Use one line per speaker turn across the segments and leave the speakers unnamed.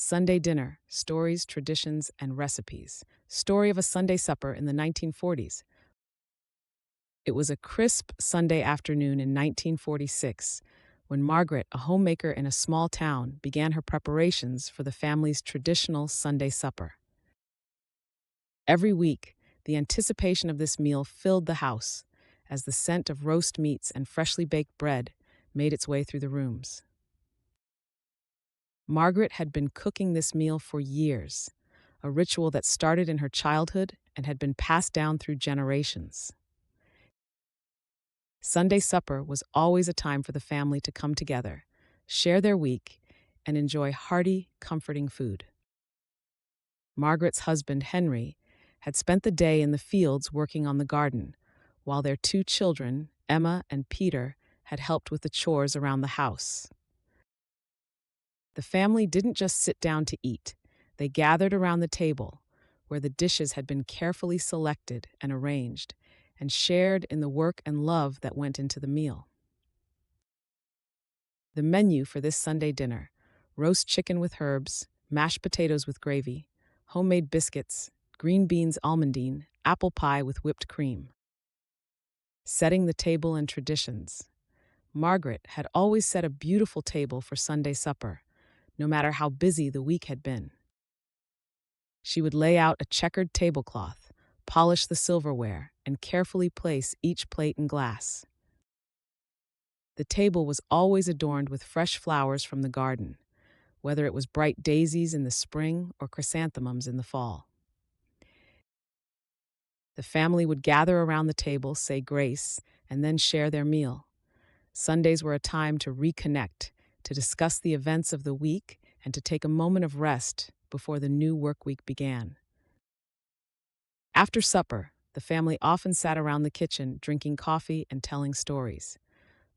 Sunday Dinner, Stories, Traditions, and Recipes. Story of a Sunday Supper in the 1940s. It was a crisp Sunday afternoon in 1946 when Margaret, a homemaker in a small town, began her preparations for the family's traditional Sunday supper. Every week, the anticipation of this meal filled the house as the scent of roast meats and freshly baked bread made its way through the rooms. Margaret had been cooking this meal for years, a ritual that started in her childhood and had been passed down through generations. Sunday supper was always a time for the family to come together, share their week, and enjoy hearty, comforting food. Margaret's husband, Henry, had spent the day in the fields working on the garden, while their two children, Emma and Peter, had helped with the chores around the house. The family didn't just sit down to eat. They gathered around the table, where the dishes had been carefully selected and arranged, and shared in the work and love that went into the meal. The menu for this Sunday dinner: roast chicken with herbs, mashed potatoes with gravy, homemade biscuits, green beans almondine, apple pie with whipped cream. Setting the table and traditions. Margaret had always set a beautiful table for Sunday supper, no matter how busy the week had been. She would lay out a checkered tablecloth, polish the silverware, and carefully place each plate and glass. The table was always adorned with fresh flowers from the garden, whether it was bright daisies in the spring or chrysanthemums in the fall. The family would gather around the table, say grace, and then share their meal. Sundays were a time to reconnect, to discuss the events of the week, and to take a moment of rest before the new work week began. After supper, the family often sat around the kitchen, drinking coffee and telling stories.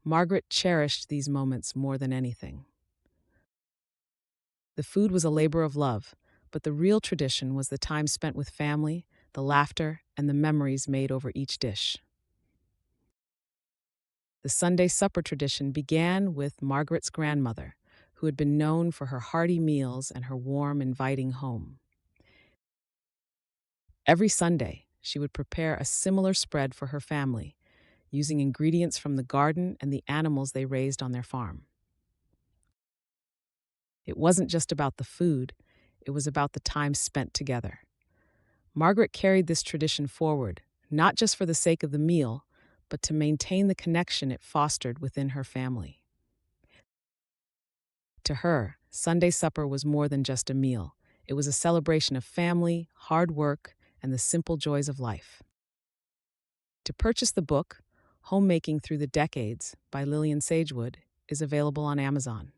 Margaret cherished these moments more than anything. The food was a labor of love, but the real tradition was the time spent with family, the laughter, and the memories made over each dish. The Sunday supper tradition began with Margaret's grandmother, who had been known for her hearty meals and her warm, inviting home. Every Sunday, she would prepare a similar spread for her family, using ingredients from the garden and the animals they raised on their farm. It wasn't just about the food, it was about the time spent together. Margaret carried this tradition forward, not just for the sake of the meal, but to maintain the connection it fostered within her family. To her, Sunday supper was more than just a meal. It was a celebration of family, hard work, and the simple joys of life. To purchase the book, Homemaking Through the Decades by Lillian Sagewood, is available on Amazon.